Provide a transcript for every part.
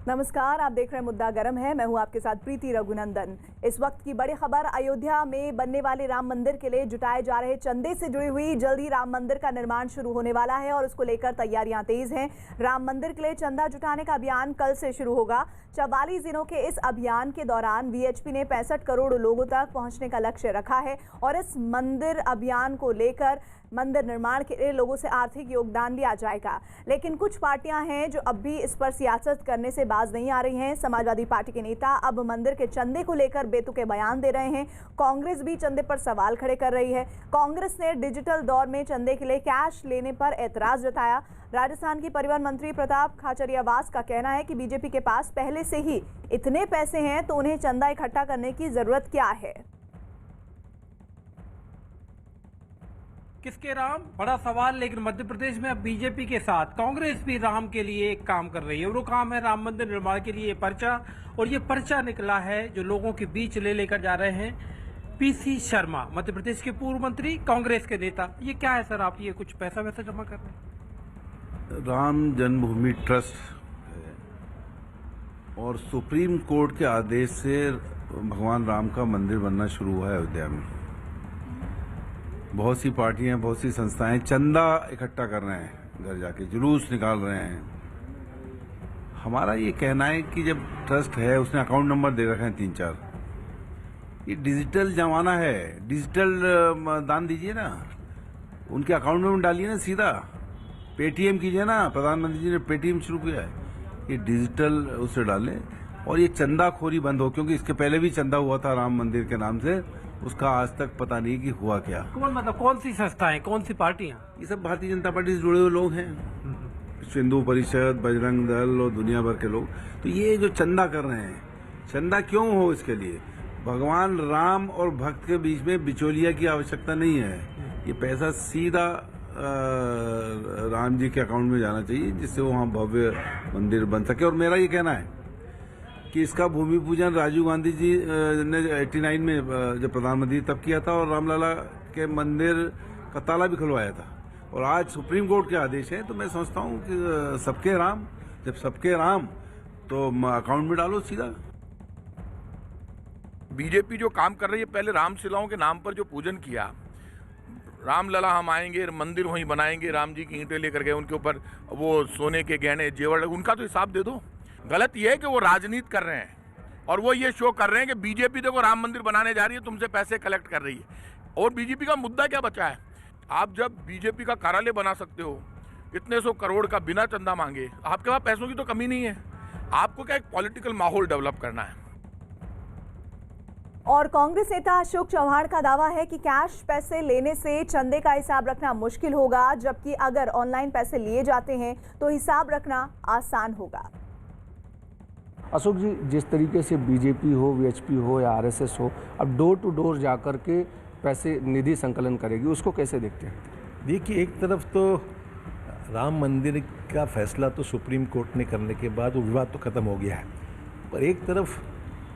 नमस्कार, आप देख रहे हैं मुद्दा गरम है। मैं हूं आपके साथ प्रीति रघुनंदन। इस वक्त की बड़ी खबर, अयोध्या में बनने वाले राम मंदिर के लिए जुटाए जा रहे चंदे से जुड़ी हुई। जल्द ही राम मंदिर का निर्माण शुरू होने वाला है और उसको लेकर तैयारियां तेज हैं। राम मंदिर के लिए चंदा जुटाने का अभियान कल से शुरू होगा। 44 दिनों के इस अभियान के दौरान वीएचपी ने 65 करोड़ लोगों तक पहुंचने का लक्ष्य रखा है और इस मंदिर अभियान को लेकर मंदिर निर्माण के लिए लोगों से आर्थिक योगदान लिया जाएगा। लेकिन कुछ पार्टियां हैं जो अब भी इस पर सियासत करने से बाज नहीं आ रही हैं। समाजवादी पार्टी के नेता अब मंदिर के चंदे को लेकर बेतुके बयान दे रहे हैं। कांग्रेस भी चंदे पर सवाल खड़े कर रही है। कांग्रेस ने डिजिटल दौर में चंदे के लिए कैश लेने पर एतराज जताया। राजस्थान की परिवहन मंत्री प्रताप खाचरियावास का कहना है कि बीजेपी के पास पहले से ही इतने पैसे हैं तो उन्हें चंदा इकट्ठा करने की जरूरत क्या है। किसके राम, बड़ा सवाल। लेकिन मध्य प्रदेश में अब बीजेपी के साथ कांग्रेस भी राम के लिए एक काम कर रही है। वो काम है राम मंदिर निर्माण के लिए पर्चा, और ये पर्चा निकला है जो लोगों के बीच ले लेकर जा रहे हैं पीसी शर्मा, मध्य प्रदेश के पूर्व मंत्री, कांग्रेस के नेता। ये क्या है सर, आप ये कुछ पैसा वैसा जमा कर रहे हैं? राम जन्मभूमि ट्रस्ट है और सुप्रीम कोर्ट के आदेश से भगवान राम का मंदिर बनना शुरू हुआ है अयोध्या में। बहुत सी पार्टियां, बहुत सी संस्थाएं चंदा इकट्ठा कर रहे हैं, घर जाके जुलूस निकाल रहे हैं। हमारा ये कहना है कि जब ट्रस्ट है, उसने अकाउंट नंबर दे रखे हैं 3-4। ये डिजिटल जमाना है, डिजिटल दान दीजिए ना, उनके अकाउंट में डालिए ना, सीधा पेटीएम कीजिए ना। प्रधानमंत्री जी ने पेटीएम शुरू किया है, ये डिजिटल उसे डालें और ये चंदाखोरी बंद हो, क्योंकि इसके पहले भी चंदा हुआ था राम मंदिर के नाम से, उसका आज तक पता नहीं कि हुआ क्या। कौन सी संस्थाएं, कौन सी पार्टियां? ये सब भारतीय जनता पार्टी से जुड़े हुए लोग हैं, विश्व हिंदू परिषद, बजरंग दल और दुनिया भर के लोग। तो ये जो चंदा कर रहे हैं, चंदा क्यों हो? इसके लिए भगवान राम और भक्त के बीच में बिचौलिया की आवश्यकता नहीं है। ये पैसा सीधा राम जी के अकाउंट में जाना चाहिए, जिससे वहाँ भव्य मंदिर बन सके। और मेरा ये कहना है कि इसका भूमि पूजन राजीव गांधी जी ने 89 में जब प्रधानमंत्री तब किया था, और रामलला के मंदिर का ताला भी खुलवाया था। और आज सुप्रीम कोर्ट के आदेश है, तो मैं समझता हूँ कि सबके राम, जब सबके राम तो अकाउंट में डालो सीधा। बीजेपी जो काम कर रही है, पहले रामशिलाओं के नाम पर जो पूजन किया, रामलला हम आएंगे, मंदिर वहीं बनाएंगे, राम जी की ईंटें लेकर गए, उनके ऊपर वो सोने के गहने जेवर, उनका तो हिसाब दे दो। गलत ये है कि वो राजनीति कर रहे हैं और वो ये शो कर रहे हैं कि बीजेपी देखो राम मंदिर बनाने जा रही है, तुमसे पैसे कलेक्ट कर रही है। और बीजेपी का मुद्दा क्या बचा है? आप जब बीजेपी का कार्यालय बना सकते हो इतने 100 करोड़ का बिना चंदा मांगे, आपके पास पैसों की तो कमी नहीं है। आपको क्या एक पॉलिटिकल माहौल डेवलप करना है। और कांग्रेस नेता अशोक चौहान का दावा है कि कैश पैसे लेने से चंदे का हिसाब रखना मुश्किल होगा, जबकि अगर ऑनलाइन पैसे लिए जाते हैं तो हिसाब रखना आसान होगा। अशोक जी, जिस तरीके से बीजेपी हो, वीएचपी हो या आरएसएस हो, अब डोर टू डोर जाकर के पैसे निधि संकलन करेगी, उसको कैसे देखते हैं? देखिए, एक तरफ तो राम मंदिर का फैसला तो सुप्रीम कोर्ट ने करने के बाद वो विवाद तो ख़त्म हो गया है, पर एक तरफ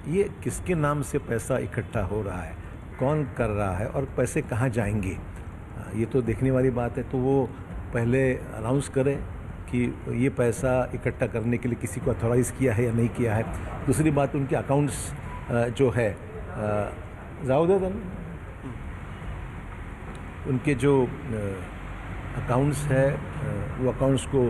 ये किसके नाम से पैसा इकट्ठा हो रहा है, कौन कर रहा है और पैसे कहाँ जाएंगे, ये तो देखने वाली बात है। तो वो पहले अनाउंस करें कि ये पैसा इकट्ठा करने के लिए किसी को अथॉराइज़ किया है या नहीं किया है। दूसरी बात, उनके अकाउंट्स जो है जाओदेदन, उनके जो अकाउंट्स है वो अकाउंट्स को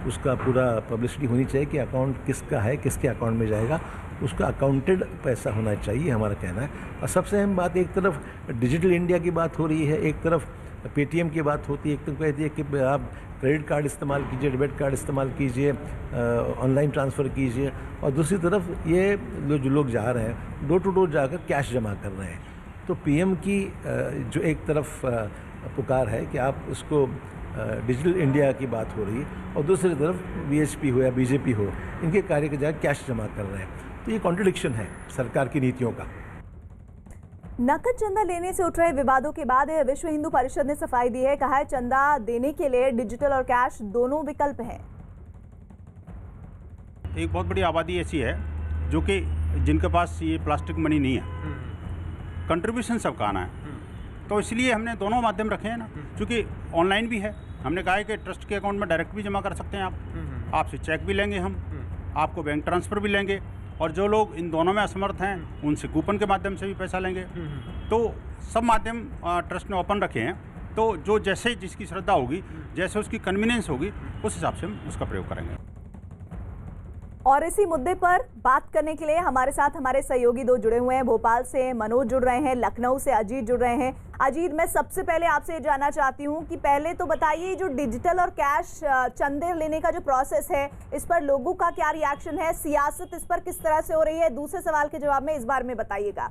उसका पूरा पब्लिसिटी होनी चाहिए कि अकाउंट किसका है, किसके अकाउंट में जाएगा, उसका अकाउंटेड पैसा होना चाहिए, हमारा कहना है। और सबसे अहम बात, एक तरफ डिजिटल इंडिया की बात हो रही है, एक तरफ पेटीएम की बात होती है, एक तरफ कहती है कि आप क्रेडिट कार्ड इस्तेमाल कीजिए, डेबिट कार्ड इस्तेमाल कीजिए, ऑनलाइन ट्रांसफ़र कीजिए, और दूसरी तरफ ये जो लोग जा रहे हैं डोर टू डोर जाकर कैश जमा कर रहे हैं। तो पीएम की जो एक तरफ पुकार है कि आप उसको डिजिटल इंडिया की बात हो रही है, और दूसरी तरफ वीएचपी हो या बीजेपी हो, इनके कार्य के जगह कैश जमा कर रहे हैं। तो ये कॉन्ट्रडिक्शन है सरकार की नीतियों का। नकद चंदा लेने से उठ रहे विवादों के बाद विश्व हिंदू परिषद ने सफाई दी है। कहा है चंदा देने के लिए डिजिटल और कैश दोनों विकल्प हैं। एक बहुत बड़ी आबादी ऐसी है जो कि जिनके पास ये प्लास्टिक मनी नहीं है, कंट्रीब्यूशन सबका आना है, तो इसलिए हमने दोनों माध्यम रखे हैं ना। क्योंकि ऑनलाइन भी है, हमने कहा है कि ट्रस्ट के अकाउंट में डायरेक्ट भी जमा कर सकते हैं आप, आपसे चेक भी लेंगे हम, आपको बैंक ट्रांसफ़र भी लेंगे, और जो लोग इन दोनों में असमर्थ हैं उनसे कूपन के माध्यम से भी पैसा लेंगे। तो सब माध्यम ट्रस्ट ने ओपन रखे हैं, तो जो जैसे जिसकी श्रद्धा होगी, जैसे उसकी कन्वीनियंस होगी, उस हिसाब से हम उसका प्रयोग करेंगे। और इसी मुद्दे पर बात करने के लिए हमारे साथ हमारे सहयोगी दो जुड़े हुए हैं। भोपाल से मनोज जुड़ रहे हैं, लखनऊ से अजीत जुड़ रहे हैं। अजीत, मैं सबसे पहले आपसे ये जानना चाहती हूँ कि पहले तो बताइए, जो डिजिटल और कैश चंदे लेने का जो प्रोसेस है, इस पर लोगों का क्या रिएक्शन है, सियासत इस पर किस तरह से हो रही है? दूसरे सवाल के जवाब में इस बारे में बताइएगा।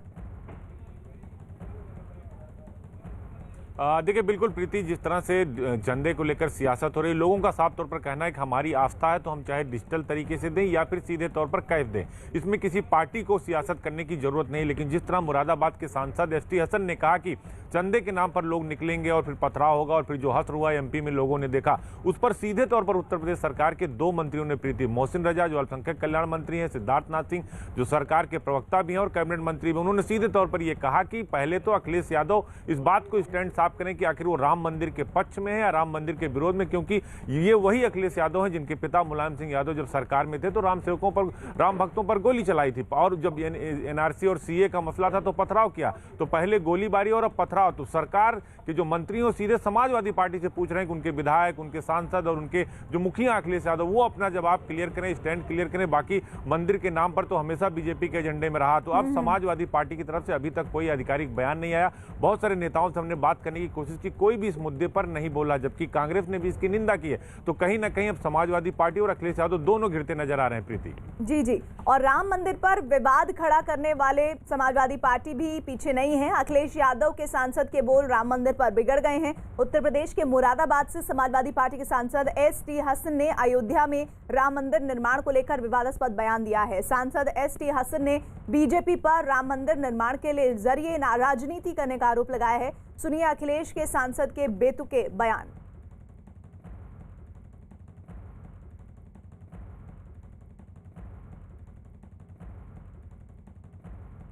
देखिए, बिल्कुल प्रीति, जिस तरह से चंदे को लेकर सियासत हो रही है, लोगों का साफ तौर पर कहना है कि हमारी आस्था है तो हम चाहे डिजिटल तरीके से दें या फिर सीधे तौर पर कैश दें, इसमें किसी पार्टी को सियासत करने की जरूरत नहीं। लेकिन जिस तरह मुरादाबाद के सांसद एसटी हसन ने कहा कि चंदे के नाम पर लोग निकलेंगे और फिर पथराव होगा, और फिर जो हश्र हुआ एमपी में लोगों ने देखा, उस पर सीधे तौर पर उत्तर प्रदेश सरकार के दो मंत्रियों ने प्रीति, मोहसिन रजा जो अल्पसंख्यक कल्याण मंत्री हैं, सिद्धार्थनाथ सिंह जो सरकार के प्रवक्ता भी हैं और कैबिनेट मंत्री भी, उन्होंने सीधे तौर पर यह कहा कि पहले तो अखिलेश यादव इस बात को स्टैंड साफ करें कि आखिर वो राम मंदिर के पक्ष में है या राम मंदिर के विरोध में, क्योंकि ये वही अखिलेश यादव हैं जिनके पिता मुलायम सिंह यादव जब सरकार में थे तो राम सेवकों पर, राम भक्तों पर गोली चलाई थी, और जब एनआरसी और सीए का मसला था तो पथराव किया। तो पहले गोलीबारी और अब पथराव। तो सरकार के जो मंत्री हो सीधे समाजवादी पार्टी से पूछ रहे हैं कि उनके विधायक, उनके सांसद और उनके जो मुखिया अखिलेश यादव, वो अपना जवाब क्लियर करें, स्टैंड क्लियर करें। बाकी मंदिर के नाम पर तो हमेशा बीजेपी के एजेंडे में रहा। तो अब समाजवादी पार्टी की तरफ से अभी तक कोई आधिकारिक बयान नहीं आया। बहुत सारे नेताओं से हमने बात करने की कोशिश की, कोई भी इस मुद्दे पर नहीं बोला, जबकि कांग्रेस ने भी इसकी निंदा की है। तो कहीं ना कहीं अब समाजवादी पार्टी और अखिलेश यादव दोनों घिरते नजर आ रहे हैं प्रीति। जी जी, और राम मंदिर पर विवाद खड़ा करने वाले समाजवादी पार्टी भी पीछे नहीं है। अखिलेश यादव के सांसद के बोल राम मंदिर पर बिगड़ गए हैं। उत्तर प्रदेश के मुरादाबाद से समाजवादी पार्टी के सांसद एसटी हसन ने अयोध्या में राम मंदिर निर्माण को लेकर विवादास्पद बयान दिया है। सांसद एसटी हसन ने बीजेपी पर राम मंदिर निर्माण के लिए जरिए राजनीति करने का आरोप लगाया है। सुनिए अखिलेश के सांसद के बेतुके बयान।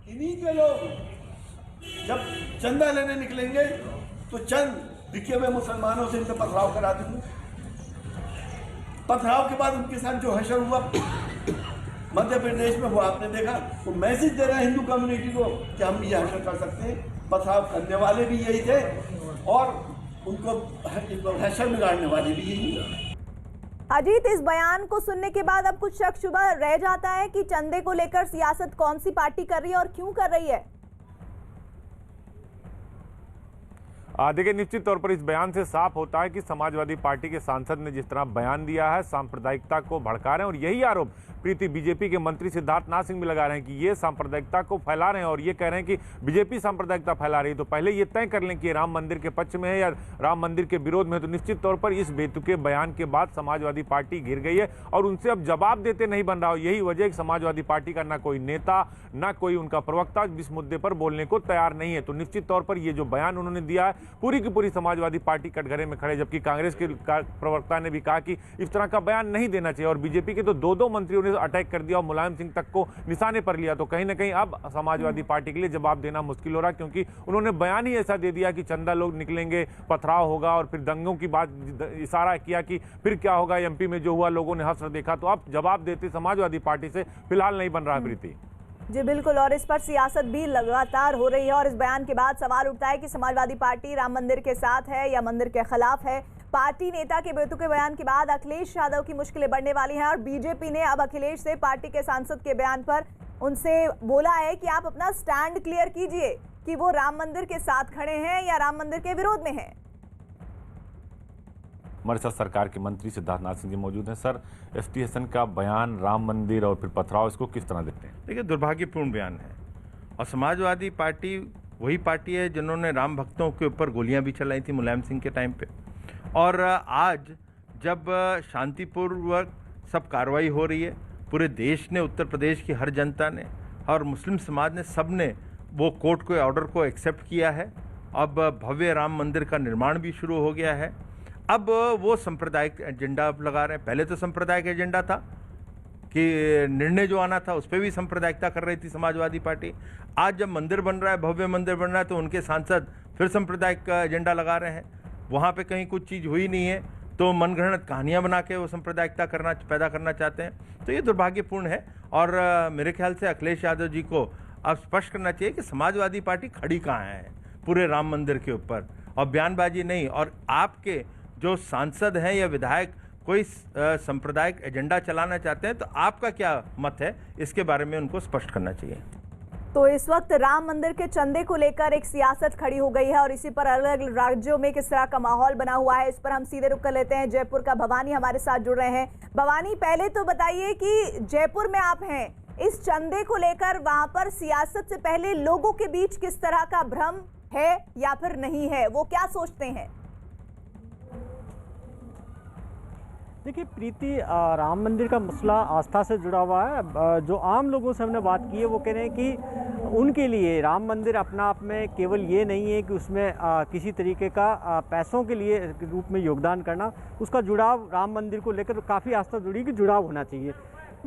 इन्हीं के लोग जब चंदा लेने निकलेंगे तो चंद दिखे हुए मुसलमानों से इनसे पथराव करा देंगे। पथराव के बाद उनके साथ जो हशर हुआ मध्य प्रदेश में, वो आपने देखा। वो मैसेज दे रहे हैं हिंदू कम्युनिटी को कि हम ये हशर कर सकते हैं। पथराव करने वाले भी यही थे और उनको हशर बिगाड़ने वाले भी यही थे। अजीत, इस बयान को सुनने के बाद अब कुछ शक शुबा रह जाता है कि चंदे को लेकर सियासत कौन सी पार्टी कर रही है और क्यों कर रही है? देखिए, निश्चित तौर पर इस बयान से साफ होता है कि समाजवादी पार्टी के सांसद ने जिस तरह बयान दिया है, सांप्रदायिकता को भड़का रहे हैं। और यही आरोप प्रीति बीजेपी के मंत्री सिद्धार्थनाथ सिंह भी लगा रहे हैं कि ये सांप्रदायिकता को फैला रहे हैं, और ये कह रहे हैं कि बीजेपी सांप्रदायिकता फैला रही है। तो पहले ये तय कर लें कि राम मंदिर के पक्ष में है या राम मंदिर के विरोध में है। तो निश्चित तौर पर इस बेतुके बयान के बाद समाजवादी पार्टी घिर गई है और उनसे अब जवाब देते नहीं बन रहा हो। यही वजह है कि समाजवादी पार्टी का ना कोई नेता, ना कोई उनका प्रवक्ता इस मुद्दे पर बोलने को तैयार नहीं है। तो निश्चित तौर पर ये जो बयान उन्होंने दिया है, पूरी की पूरी समाजवादी पार्टी कटघरे में खड़े, जबकि कांग्रेस के प्रवक्ता ने भी कहा कि इस तरह का बयान नहीं देना चाहिए। और बीजेपी के तो दो मंत्रियों ने अटैक कर दिया और मुलायम सिंह तक को निशाने पर लिया। तो कहीं ना कहीं अब समाजवादी पार्टी के लिए जवाब देना मुश्किल हो रहा है, क्योंकि उन्होंने बयान ही ऐसा दे दिया कि चंदा लोग निकलेंगे, पथराव होगा, और फिर दंगों की बात इशारा किया कि फिर क्या होगा एमपी में जो हुआ, लोगों ने हश्र देखा। तो अब जवाब देते समाजवादी पार्टी से फिलहाल नहीं बन रहा प्रीति। जी बिल्कुल, और इस पर सियासत भी लगातार हो रही है। और इस बयान के बाद सवाल उठता है कि समाजवादी पार्टी राम मंदिर के साथ है या मंदिर के खिलाफ है। पार्टी नेता के बेतुके बयान के बाद अखिलेश यादव की मुश्किलें बढ़ने वाली हैं, और बीजेपी ने अब अखिलेश से पार्टी के सांसद के बयान पर उनसे बोला है कि आप अपना स्टैंड क्लियर कीजिए कि वो राम मंदिर के साथ खड़े हैं या राम मंदिर के विरोध में हैं। हमारे साथ सरकार के मंत्री सिद्धार्थनाथ सिंह जी मौजूद हैं। सर, एसटी हसन का बयान राम मंदिर और फिर पथराव, इसको किस तरह देखते हैं? देखिए, दुर्भाग्यपूर्ण बयान है। और समाजवादी पार्टी वही पार्टी है जिन्होंने राम भक्तों के ऊपर गोलियां भी चलाई थी मुलायम सिंह के टाइम पे। और आज जब शांतिपूर्वक सब कार्रवाई हो रही है, पूरे देश ने, उत्तर प्रदेश की हर जनता ने और मुस्लिम समाज ने, सब ने वो कोर्ट के ऑर्डर को एक्सेप्ट किया है। अब भव्य राम मंदिर का निर्माण भी शुरू हो गया है। अब वो सांप्रदायिक एजेंडा अब लगा रहे हैं। पहले तो सांप्रदायिक एजेंडा था कि निर्णय जो आना था उस पर भी सांप्रदायिकता कर रही थी समाजवादी पार्टी। आज जब मंदिर बन रहा है, भव्य मंदिर बन रहा है, तो उनके सांसद फिर सांप्रदायिक का एजेंडा लगा रहे हैं। वहाँ पे कहीं कुछ चीज़ हुई नहीं है, तो मनगढ़ंत कहानियां बना के वो सांप्रदायिकता पैदा करना चाहते हैं। तो ये दुर्भाग्यपूर्ण है और मेरे ख्याल से अखिलेश यादव जी को अब स्पष्ट करना चाहिए कि समाजवादी पार्टी खड़ी कहाँ है पूरे राम मंदिर के ऊपर, और बयानबाजी नहीं। और आपके जो सांसद हैं या विधायक कोई सांप्रदायिक एजेंडा चलाना चाहते हैं तो आपका क्या मत है, इसके बारे में उनको स्पष्ट करना चाहिए। तो इस वक्त राम मंदिर के चंदे को लेकर एक सियासत खड़ी हो गई है और इसी पर अलग अलग राज्यों में किस तरह का माहौल बना हुआ है, इस पर हम सीधे रुक कर लेते हैं। जयपुर का भवानी हमारे साथ जुड़ रहे हैं। भवानी, पहले तो बताइए कि जयपुर में आप हैं, इस चंदे को लेकर वहां पर सियासत से पहले लोगों के बीच किस तरह का भ्रम है या फिर नहीं है, वो क्या सोचते हैं? देखिए प्रीति, राम मंदिर का मसला आस्था से जुड़ा हुआ है। जो आम लोगों से हमने बात की है वो कह रहे हैं कि उनके लिए राम मंदिर अपना आप में केवल ये नहीं है कि उसमें किसी तरीके का पैसों के लिए रूप में योगदान करना, उसका जुड़ाव राम मंदिर को लेकर काफ़ी आस्था जुड़ी कि जुड़ाव होना चाहिए।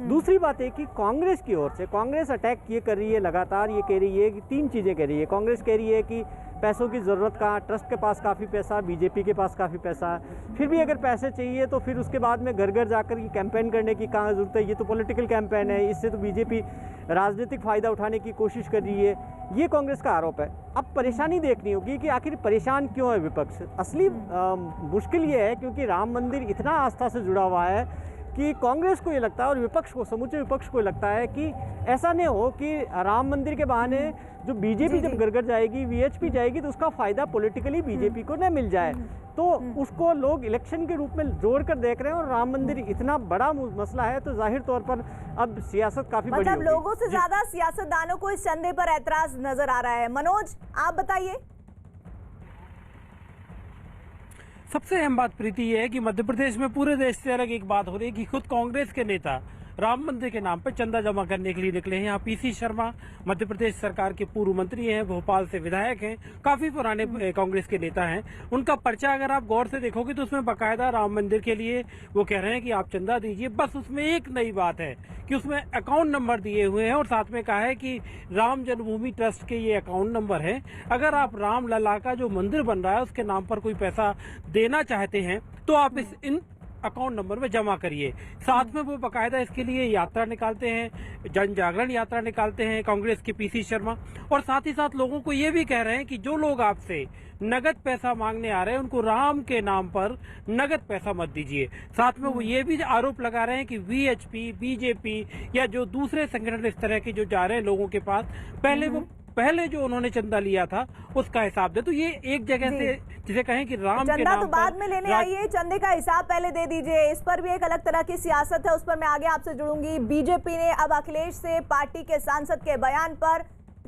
दूसरी बात है कि कांग्रेस की ओर से कांग्रेस अटैक ये कर रही है, लगातार ये कह रही है कि 3 चीज़ें कह रही है। कांग्रेस कह रही है कि पैसों की ज़रूरत कहाँ, ट्रस्ट के पास काफ़ी पैसा, बीजेपी के पास काफ़ी पैसा है, फिर भी अगर पैसे चाहिए तो फिर उसके बाद में घर घर जाकर ये कैंपेन करने की कहाँ ज़रूरत है, ये तो पॉलिटिकल कैंपेन है, इससे तो बीजेपी राजनीतिक फ़ायदा उठाने की कोशिश कर रही है, ये कांग्रेस का आरोप है। अब परेशानी देखनी होगी कि आखिर परेशान क्यों है विपक्ष। असली मुश्किल ये है क्योंकि राम मंदिर इतना आस्था से जुड़ा हुआ है कि कांग्रेस को ये लगता है और विपक्ष को, समूचे विपक्ष को लगता है कि ऐसा नहीं हो कि राम मंदिर के बहाने जो बीजेपी जब घर घर जाएगी, वीएचपी जाएगी, तो उसका फायदा पॉलिटिकली बीजेपी को न मिल जाए। तो उसको लोग इलेक्शन के रूप में जोड़ कर देख रहे हैं और राम मंदिर इतना बड़ा मसला है तो जाहिर तौर पर अब सियासत काफी बड़ी मतलब लोगों से ज्यादा सियासतदानों को इस चंदे पर ऐतराज नजर आ रहा है। मनोज, आप बताइए। सबसे अहम बात प्रीति ये है कि मध्य प्रदेश में पूरे देश से अलग एक बात हो रही है कि खुद कांग्रेस के नेता राम मंदिर के नाम पर चंदा जमा करने के लिए निकले हैं। यहाँ पीसी शर्मा मध्य प्रदेश सरकार के पूर्व मंत्री हैं, भोपाल से विधायक हैं, काफी पुराने कांग्रेस के नेता हैं। उनका पर्चा अगर आप गौर से देखोगे तो उसमें बाकायदा राम मंदिर के लिए वो कह रहे हैं कि आप चंदा दीजिए। बस उसमें एक नई बात है कि उसमें अकाउंट नंबर दिए हुए हैं और साथ में कहा है कि राम जन्मभूमि ट्रस्ट के ये अकाउंट नंबर है। अगर आप राम लला का जो मंदिर बन रहा है उसके नाम पर कोई पैसा देना चाहते हैं तो आप इन अकाउंट नंबर में जमा करिए। साथ में वो बाकायदा इसके लिए यात्रा निकालते हैं, जन जागरण यात्रा निकालते हैं कांग्रेस के पीसी शर्मा, और साथ ही साथ लोगों को ये भी कह रहे हैं कि जो लोग आपसे नगद पैसा मांगने आ रहे हैं उनको राम के नाम पर नगद पैसा मत दीजिए। साथ में वो ये भी आरोप लगा रहे हैं कि वीएचपी, बीजेपी या जो दूसरे संगठन इस तरह के जो जा रहे हैं लोगों के पास, पहले जो उन्होंने चंदा लिया था उसका हिसाब दे। तो ये एक जगह से जिसे कहें कि राम के नाम तो बाद में लेने आइए, चंदे का हिसाब पहले दे दीजिए। इस पर भी एक अलग तरह की सियासत है, उस पर मैं आगे आपसे जुड़ूंगी। बीजेपी ने अब अखिलेश से पार्टी के सांसद के बयान पर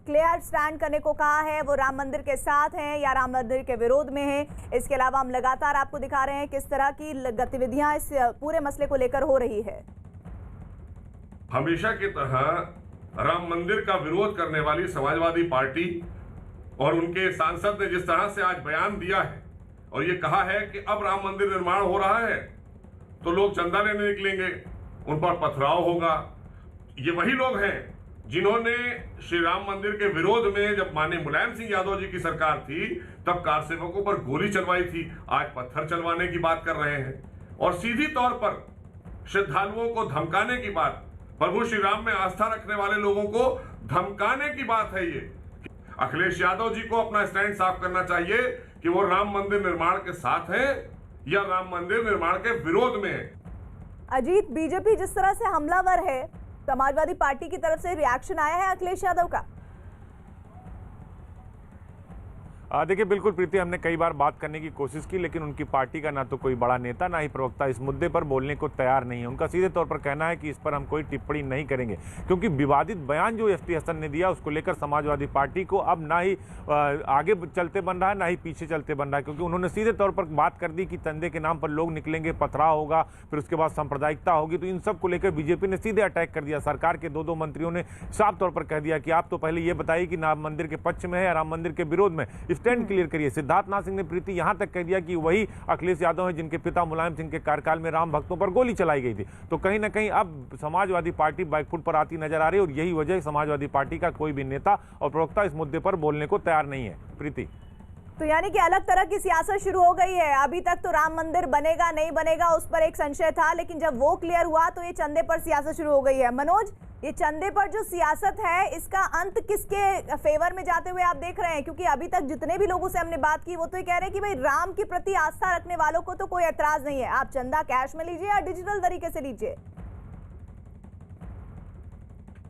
क्लियर स्टैंड करने को कहा है। वो राम मंदिर के साथ हैं या राम मंदिर के विरोध में हैं। इसके अलावा हम लगातार आपको दिखा रहे हैं किस तरह की गतिविधियां इस पूरे मसले को लेकर हो रही है। हमेशा की तरह राम मंदिर का विरोध करने वाली समाजवादी पार्टी और उनके सांसद ने जिस तरह से आज बयान दिया है और ये कहा है कि अब राम मंदिर निर्माण हो रहा है तो लोग चंदा लेने निकलेंगे, उन पर पथराव होगा। ये वही लोग हैं जिन्होंने श्री राम मंदिर के विरोध में, जब माननीय मुलायम सिंह यादव जी की सरकार थी, तब कार सेवकों पर गोली चलवाई थी, आज पत्थर चलवाने की बात कर रहे हैं। और सीधी तौर पर श्रद्धालुओं को धमकाने की बात, प्रभु श्री राम में आस्था रखने वाले लोगों को धमकाने की बात है। ये अखिलेश यादव जी को अपना स्टैंड साफ करना चाहिए कि वो राम मंदिर निर्माण के साथ है या राम मंदिर निर्माण के विरोध में है। अजीत, बीजेपी जिस तरह से हमलावर है, समाजवादी पार्टी की तरफ से रिएक्शन आया है अखिलेश यादव का? देखिए बिल्कुल प्रीति, हमने कई बार बात करने की कोशिश की लेकिन उनकी पार्टी का ना तो कोई बड़ा नेता ना ही प्रवक्ता इस मुद्दे पर बोलने को तैयार नहीं है। उनका सीधे तौर पर कहना है कि इस पर हम कोई टिप्पणी नहीं करेंगे क्योंकि विवादित बयान जो एसटी हसन ने दिया उसको लेकर समाजवादी पार्टी को अब ना ही आगे चलते बन रहा है ना ही पीछे चलते बन रहा है, क्योंकि उन्होंने सीधे तौर पर बात कर दी कि चंदे के नाम पर लोग निकलेंगे, पथराव होगा, फिर उसके बाद सांप्रदायिकता होगी। तो इन सब को लेकर बीजेपी ने सीधे अटैक कर दिया। सरकार के दो मंत्रियों ने साफ तौर पर कह दिया कि आप तो पहले ये बताइए कि राम मंदिर के पक्ष में है या राम मंदिर के विरोध में, स्टैंड क्लियर करिए। सिद्धार्थ नाथ सिंह ने प्रीति यहां तक कह दिया कि वही अखिलेश यादव हैं जिनके पिता मुलायम सिंह के कार्यकाल में राम भक्तों पर गोली चलाई गई थी। तो कहीं ना कहीं अब समाजवादी पार्टी बैकफुट पर आती नजर आ रही है और यही वजह समाजवादी पार्टी का कोई भी नेता और प्रवक्ता इस मुद्दे पर बोलने को तैयार नहीं है। प्रीति, तो यानी कि अलग तरह की सियासत शुरू हो गई है। अभी तक तो राम मंदिर बनेगा नहीं बनेगा उस पर एक संशय था, लेकिन जब वो क्लियर हुआ तो ये चंदे पर सियासत शुरू हो गई है। मनोज, ये चंदे पर जो सियासत है इसका अंत किसके फेवर में जाते हुए आप देख रहे हैं? क्योंकि अभी तक जितने भी लोगों से हमने बात की वो तो ये कह रहे हैं कि भाई राम के प्रति आस्था रखने वालों को तो कोई एतराज नहीं है, आप चंदा कैश में लीजिए या डिजिटल तरीके से लीजिए।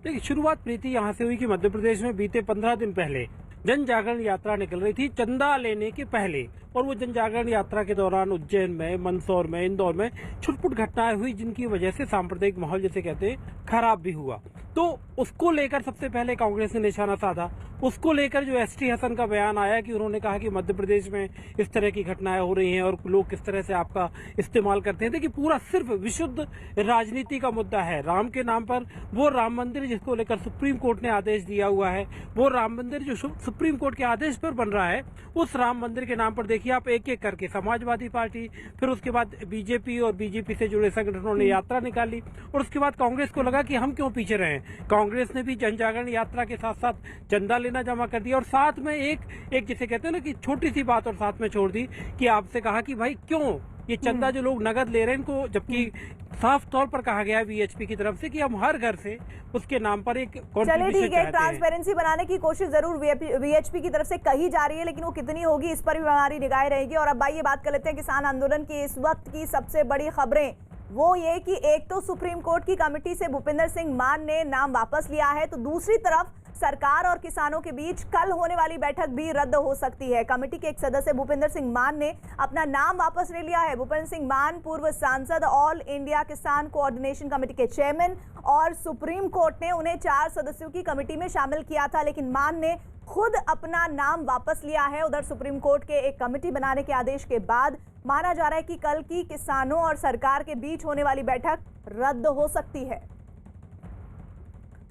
देखिए, शुरुआत प्रीति यहाँ से हुई कि मध्य प्रदेश में बीते 15 दिन पहले जन जागरण यात्रा निकल रही थी चंदा लेने के पहले, और वो जन जागरण यात्रा के दौरान उज्जैन में, मंदसौर में, इंदौर में छुटपुट घटनाएं हुई जिनकी वजह से सांप्रदायिक माहौल जिसे कहते हैं खराब भी हुआ। तो उसको लेकर सबसे पहले कांग्रेस ने निशाना साधा। उसको लेकर जो एसटी हसन का बयान आया कि उन्होंने कहा कि मध्य प्रदेश में इस तरह की घटनाएं हो रही हैं और लोग किस तरह से आपका इस्तेमाल करते हैं। देखिए, पूरा सिर्फ विशुद्ध राजनीति का मुद्दा है। राम के नाम पर वो राम मंदिर जिसको लेकर सुप्रीम कोर्ट ने आदेश दिया हुआ है, वो राम मंदिर जो सुप्रीम कोर्ट के आदेश पर बन रहा है, उस राम मंदिर के नाम पर देखिए आप एक एक करके समाजवादी पार्टी, फिर उसके बाद बीजेपी और बीजेपी से जुड़े संगठनों ने यात्रा निकाली, और उसके बाद कांग्रेस को लगा कि हम क्यों पीछे रहे। कांग्रेस ने भी जन जागरण यात्रा के साथ साथ चंदा लेना जमा कर दिया, और साथ में एक जिसे कहते हैं ना कि छोटी सी बात और साथ में छोड़ दी कि आपसे कहा कि भाई क्यों ये चंदा जो लोग नगद ले रहे हैं इनको, जबकि साफ तौर पर कहा गया है वीएचपी की तरफ से कि हम हर घर से उसके नाम पर एक चलिए ठीक है, ट्रांसपेरेंसी बनाने की कोशिश जरूर वीएचपी की तरफ से कही जा रही है, लेकिन वो कितनी होगी इस पर भी हमारी निगाहें रहेगी। और अब भाई ये बात कर लेते हैं किसान आंदोलन की इस वक्त की सबसे बड़ी खबरें, वो ये कि एक तो सुप्रीम कोर्ट की कमेटी से भूपिंदर सिंह मान ने नाम वापस लिया है, तो दूसरी तरफ सरकार और किसानों के बीच कल होने वाली बैठक भी रद्द हो सकती है। कमेटी के एक सदस्य भूपिंदर सिंह मान ने अपना नाम वापस ले लिया है। भूपिंदर सिंह मान पूर्व सांसद, ऑल इंडिया किसान कोऑर्डिनेशन कमेटी के चेयरमैन, और सुप्रीम कोर्ट ने उन्हें 4 सदस्यों की कमेटी में शामिल किया था, लेकिन मान ने खुद अपना नाम वापस लिया है। उधर सुप्रीम कोर्ट के एक कमेटी बनाने के आदेश के बाद माना जा रहा है कि कल की किसानों और सरकार के बीच होने वाली बैठक रद्द हो सकती है।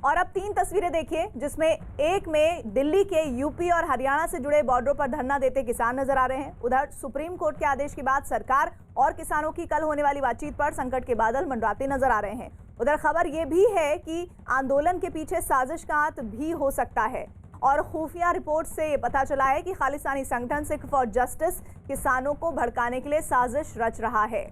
और अब 3 तस्वीरें देखिए, जिसमें एक में दिल्ली के यूपी और हरियाणा से जुड़े बॉर्डरों पर धरना देते किसान नजर आ रहे हैं। उधर सुप्रीम कोर्ट के आदेश के बाद सरकार और किसानों की कल होने वाली बातचीत पर संकट के बादल मंडराते नजर आ रहे हैं। उधर खबर यह भी है कि आंदोलन के पीछे साजिश का हाथ भी हो सकता है, और खुफिया रिपोर्ट से ये पता चला है कि खालिस्तानी संगठन सिख फॉर जस्टिस किसानों को भड़काने के लिए साजिश रच रहा है।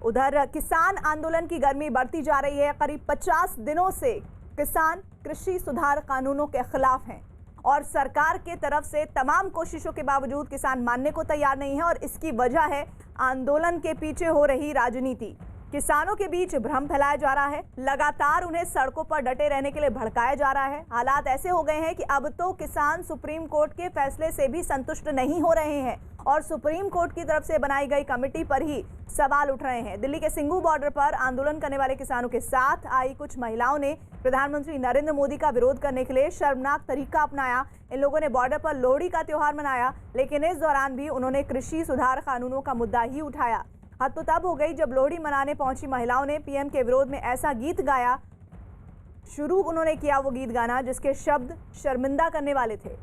उधर किसान आंदोलन की गर्मी बढ़ती जा रही है। करीब 50 दिनों से किसान कृषि सुधार कानूनों के खिलाफ हैं, और सरकार के तरफ से तमाम कोशिशों के बावजूद किसान मानने को तैयार नहीं है, और इसकी वजह है आंदोलन के पीछे हो रही राजनीति। किसानों के बीच भ्रम फैलाया जा रहा है, लगातार उन्हें सड़कों पर डटे रहने के लिए भड़काया जा रहा है। हालात ऐसे हो गए हैं कि अब तो किसान सुप्रीम कोर्ट के फैसले से भी संतुष्ट नहीं हो रहे हैं, और सुप्रीम कोर्ट की तरफ से बनाई गई कमेटी पर ही सवाल उठ रहे हैं। दिल्ली के सिंघू बॉर्डर पर आंदोलन करने वाले किसानों के साथ आई कुछ महिलाओं ने प्रधानमंत्री नरेंद्र मोदी का विरोध करने के लिए शर्मनाक तरीका अपनाया। इन लोगों ने बॉर्डर पर लोहड़ी का त्योहार मनाया, लेकिन इस दौरान भी उन्होंने कृषि सुधार कानूनों का मुद्दा ही उठाया। हद तो तब हो गई जब लोहड़ी मनाने पहुंची महिलाओं ने पीएम के विरोध में ऐसा गीत गाया। शुरू उन्होंने किया वो गीत गाना जिसके शब्द शर्मिंदा करने वाले थे,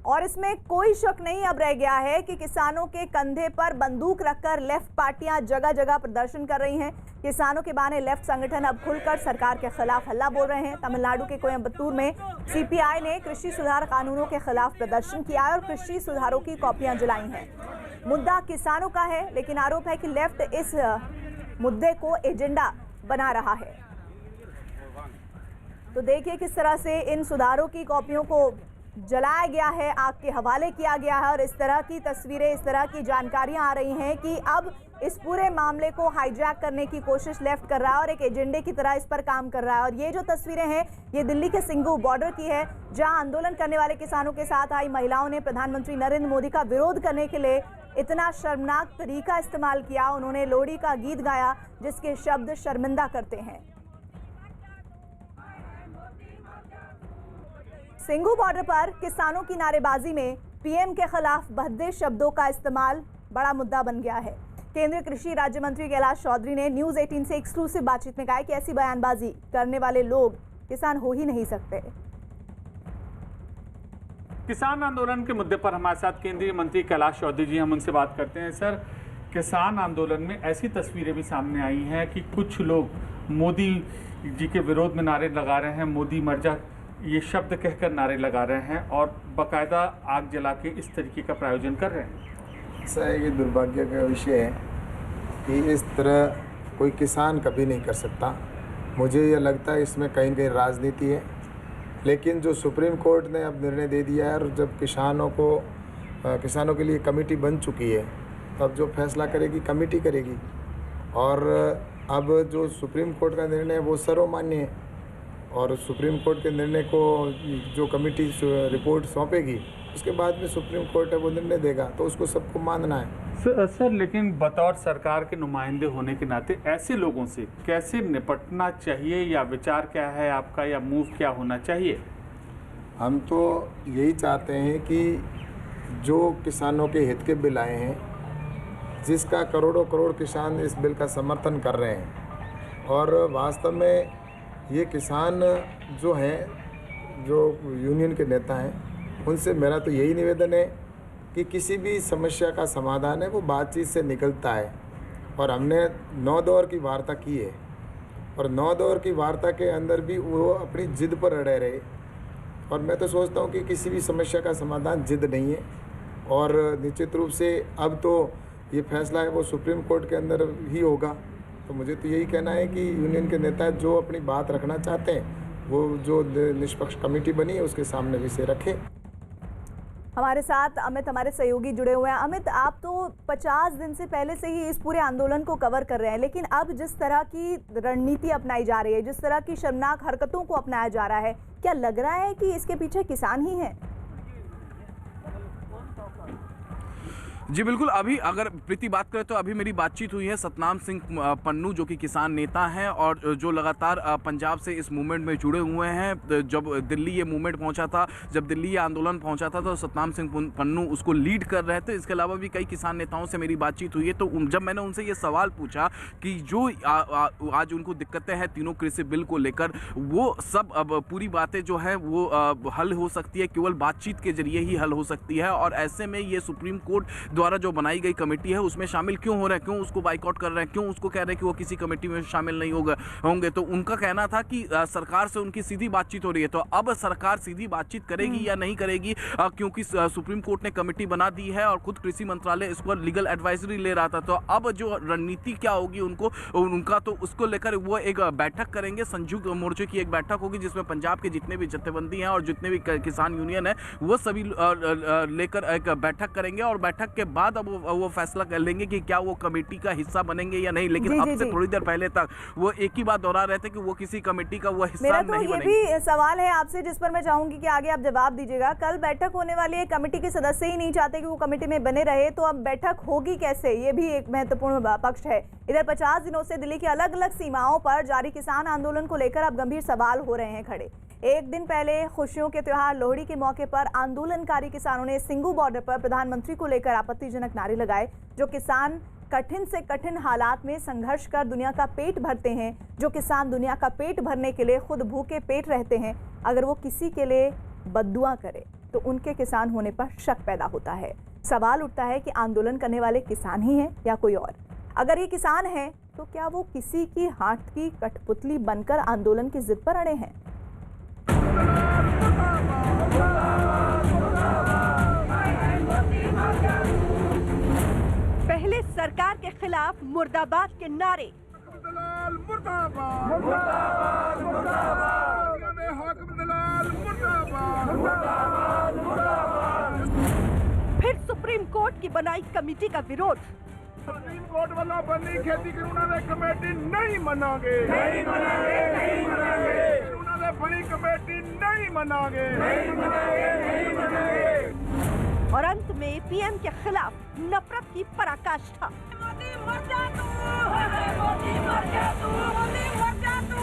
और इसमें कोई शक नहीं अब रह गया है कि किसानों के कंधे पर बंदूक रखकर लेफ्ट पार्टियां जगह जगह प्रदर्शन कर रही हैं। किसानों के बहाने लेफ्ट संगठन अब खुलकर सरकार के खिलाफ हल्ला बोल रहे हैं। तमिलनाडु के कोयम्बटूर में सीपीआई ने कृषि सुधार कानूनों के खिलाफ प्रदर्शन किया है और कृषि सुधारों की कॉपियां जलाई हैं। मुद्दा किसानों का है, लेकिन आरोप है कि लेफ्ट इस मुद्दे को एजेंडा बना रहा है। तो देखिए किस तरह से इन सुधारों की कॉपियों को जलाया गया है, आग के हवाले किया गया है, और इस तरह की तस्वीरें, इस तरह की जानकारियां आ रही हैं कि अब इस पूरे मामले को हाईजैक करने की कोशिश लेफ्ट कर रहा है और एक एजेंडे की तरह इस पर काम कर रहा है। और ये जो तस्वीरें हैं ये दिल्ली के सिंघू बॉर्डर की है, जहां आंदोलन करने वाले किसानों के साथ आई महिलाओं ने प्रधानमंत्री नरेंद्र मोदी का विरोध करने के लिए इतना शर्मनाक तरीका इस्तेमाल किया। उन्होंने लोहड़ी का गीत गाया जिसके शब्द शर्मिंदा करते हैं। सिंघू बॉर्डर पर किसानों की नारेबाजी में पीएम के खिलाफ भद्दे शब्दों का इस्तेमाल बड़ा मुद्दा बन गया है। केंद्रीय कृषि राज्य मंत्री कैलाश चौधरी ने न्यूज़ 18 से एक्सक्लूसिव बातचीत में कहा कि ऐसी बयानबाजी करने वाले लोग किसान हो ही नहीं सकते। किसान आंदोलन के मुद्दे पर हमारे साथ केंद्रीय मंत्री कैलाश चौधरी जी, हम उनसे बात करते हैं। सर, किसान आंदोलन में ऐसी तस्वीरें भी सामने आई हैं कि कुछ लोग मोदी जी के विरोध में नारे लगा रहे हैं, मोदी मर जा ये शब्द कहकर नारे लगा रहे हैं और बाकायदा आग जला के इस तरीके का प्रायोजन कर रहे हैं। ऐसा है कि दुर्भाग्य का विषय है कि इस तरह कोई किसान कभी नहीं कर सकता। मुझे ये लगता है इसमें कहीं कहीं राजनीति है, लेकिन जो सुप्रीम कोर्ट ने अब निर्णय दे दिया है और जब किसानों के लिए कमेटी बन चुकी है, तब जो फैसला करेगी कमेटी करेगी। और अब जो सुप्रीम कोर्ट का निर्णय है वो सर्वमान्य है और सुप्रीम कोर्ट के निर्णय को जो कमेटी रिपोर्ट सौंपेगी उसके बाद में सुप्रीम कोर्ट है वो निर्णय देगा, तो उसको सबको मानना है। सर लेकिन बतौर सरकार के नुमाइंदे होने के नाते ऐसे लोगों से कैसे निपटना चाहिए, या विचार क्या है आपका, या मूव क्या होना चाहिए? हम तो यही चाहते हैं कि जो किसानों के हित के बिल आए हैं, जिसका करोड़ों करोड़ किसान इस बिल का समर्थन कर रहे हैं, और वास्तव में ये किसान जो हैं, जो यूनियन के नेता हैं, उनसे मेरा तो यही निवेदन है कि किसी भी समस्या का समाधान है वो बातचीत से निकलता है। और हमने 9 दौर की वार्ता की है और 9 दौर की वार्ता के अंदर भी वो अपनी जिद पर अड़े रहे। और मैं तो सोचता हूँ कि किसी भी समस्या का समाधान जिद नहीं है, और निश्चित रूप से अब तो ये फैसला है वो सुप्रीम कोर्ट के अंदर ही होगा। तो मुझे तो यही कहना है कि यूनियन के नेता जो अपनी बात रखना चाहते हैं वो जो निष्पक्ष कमेटी बनी है उसके सामने विषय रखें। हमारे साथ अमित, हमारे सहयोगी जुड़े हुए हैं। अमित, आप तो 50 दिन से पहले से ही इस पूरे आंदोलन को कवर कर रहे हैं, लेकिन अब जिस तरह की रणनीति अपनाई जा रही है, जिस तरह की शर्मनाक हरकतों को अपनाया जा रहा है, क्या लग रहा है कि इसके पीछे किसान ही हैं? जी बिल्कुल। अभी अगर प्रीति बात करें तो अभी मेरी बातचीत हुई है सतनाम सिंह पन्नू, जो कि किसान नेता हैं और जो लगातार पंजाब से इस मूवमेंट में जुड़े हुए हैं। जब दिल्ली ये मूवमेंट पहुंचा था, जब दिल्ली ये आंदोलन पहुंचा था, तो सतनाम सिंह पन्नू उसको लीड कर रहे थे। इसके अलावा भी कई किसान नेताओं से मेरी बातचीत हुई है। तो जब मैंने उनसे ये सवाल पूछा कि जो आज उनको दिक्कतें हैं तीनों कृषि बिल को लेकर, वो सब अब पूरी बातें जो है वो हल हो सकती है, केवल बातचीत के जरिए ही हल हो सकती है। और ऐसे में ये सुप्रीम कोर्ट द्वारा जो बनाई गई कमेटी है उसमें शामिल क्यों हो रहे हैं, क्यों उसको बाइकआउट कर रहे हैं, क्यों उसको कह रहे हैं कि वो किसी कमेटी में शामिल नहीं होंगे। तो उनका कहना था कि सरकार से उनकी सीधी बातचीत हो रही है। तो अब सरकार सीधी बातचीत करेगी या नहीं करेगी, क्योंकि सुप्रीम कोर्ट ने कमेटी बना दी है और खुद कृषि मंत्रालय इस पर लीगल एडवाइजरी ले रहा था। तो अब जो रणनीति क्या होगी उनका तो उसको लेकर वो एक बैठक करेंगे, संयुक्त मोर्चे की एक बैठक होगी, जिसमें पंजाब के जितने भी जत्थेबंदी हैं और जितने भी किसान यूनियन है वो सभी लेकर एक बैठक करेंगे। और बैठक के बाद अब वो फैसला कर लेंगे कि क्या वो कमेटी का हिस्सा बनेंगे या नहीं। लेकिन अब से थोड़ी देर पहले तक वो एक ही बात दोहरा रहे थे कि वो किसी कमेटी का वो हिस्सा नहीं बनेंगे। मेरा तो ये भी सवाल है आपसे, जिस पर मैं चाहूंगी कि आगे आप जवाब दीजिएगा। कल बैठक होने वाली है, कमेटी के सदस्य ही नहीं चाहते कि वो कमेटी में बने रहे, तो अब बैठक होगी कैसे, ये भी एक महत्वपूर्ण पक्ष है। इधर 50 दिनों से दिल्ली की अलग अलग सीमाओं पर जारी किसान आंदोलन को लेकर अब गंभीर सवाल हो रहे हैं खड़े। एक दिन पहले खुशियों के त्योहार लोहड़ी के मौके पर आंदोलनकारी किसानों ने सिंगू बॉर्डर पर प्रधानमंत्री को लेकर आपत्तिजनक नारे लगाए। जो किसान कठिन से कठिन हालात में संघर्ष कर दुनिया का पेट भरते हैं, जो किसान दुनिया का पेट भरने के लिए खुद भूखे पेट रहते हैं, अगर वो किसी के लिए बद्दुआ करे तो उनके किसान होने पर शक पैदा होता है। सवाल उठता है कि आंदोलन करने वाले किसान ही हैं या कोई और। अगर ये किसान हैं तो क्या वो किसी की हाथ की कठपुतली बनकर आंदोलन की जिद पर अड़े हैं? पहले सरकार के खिलाफ मुर्दाबाद के नारे, फिर सुप्रीम कोर्ट की बनाई कमेटी का विरोध। सुप्रीम कोर्ट वाला बनी खेती उन्होंने कमेटी नहीं मनागे, नहीं मनागे, नहीं मनागे, उन्होंने बनी कमेटी नहीं मनागे, नहीं मनागे, नहीं मनागे। और अंत में पीएम के खिलाफ नफरत की पराकाष्ठा। मोदी मर जा तू, मोदी मर जा तू, मोदी मर जा तू,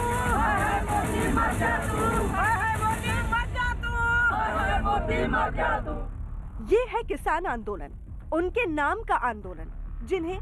मोदी मर जा तू, मोदी मर जा तू, मोदी मर जा तू। ये है किसान आंदोलन, उनके नाम का आंदोलन, जिन्हें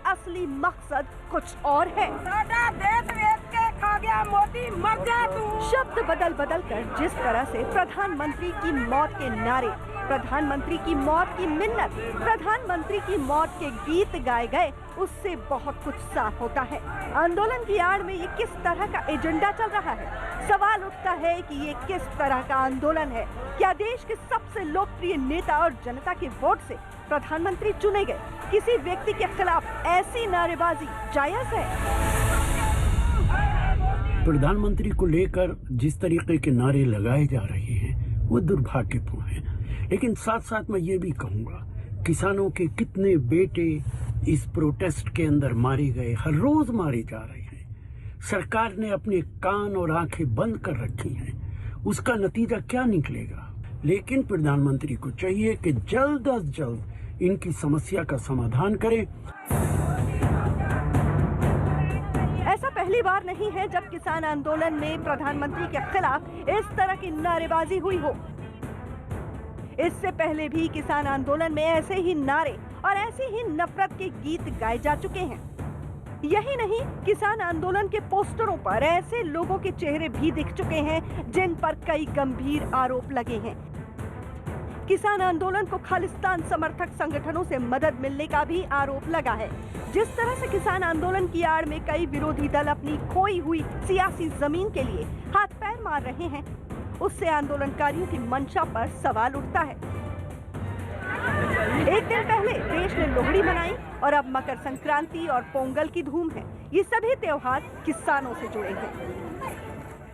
असली मकसद कुछ और है। देश बेच के खा गया मोदी, मर जा तू। शब्द बदल बदल कर जिस तरह से प्रधानमंत्री की मौत के नारे, प्रधानमंत्री की मौत की मिन्नत, प्रधानमंत्री की मौत के गीत गाए गए, उससे बहुत कुछ साफ होता है। आंदोलन की आड़ में ये किस तरह का एजेंडा चल रहा है। सवाल उठता है कि ये किस तरह का आंदोलन है। क्या देश के सबसे लोकप्रिय नेता और जनता के वोट से प्रधानमंत्री चुने गए किसी व्यक्ति के खिलाफ ऐसी नारेबाजी जायज है? प्रधानमंत्री को लेकर जिस तरीके के नारे लगाए जा रहे हैं वो दुर्भाग्यपूर्ण है। लेकिन साथ साथ मैं ये भी कहूँगा, किसानों के कितने बेटे इस प्रोटेस्ट के अंदर मारे गए, हर रोज मारे जा रहे हैं। सरकार ने अपने कान और आंखें बंद कर रखी हैं, उसका नतीजा क्या निकलेगा? लेकिन प्रधानमंत्री को चाहिए कि जल्द अज जल्द इनकी समस्या का समाधान करें। ऐसा पहली बार नहीं है जब किसान आंदोलन में प्रधानमंत्री के खिलाफ इस तरह की नारेबाजी हुई हो। इससे पहले भी किसान आंदोलन में ऐसे ही नारे और ऐसी ही नफरत के गीत गाए जा चुके हैं। यही नहीं, किसान आंदोलन के पोस्टरों पर ऐसे लोगों के चेहरे भी दिख चुके हैं जिन पर कई गंभीर आरोप लगे हैं। किसान आंदोलन को खालिस्तान समर्थक संगठनों से मदद मिलने का भी आरोप लगा है। जिस तरह से किसान आंदोलन की आड़ में कई विरोधी दल अपनी खोई हुई सियासी जमीन के लिए हाथ पैर मार रहे हैं, उससे आंदोलनकारियों की मंशा पर सवाल उठता है। एक दिन पहले देश ने लोहड़ी मनाई और अब मकर संक्रांति और पोंगल की धूम है। ये सभी त्योहार किसानों से जुड़े हैं।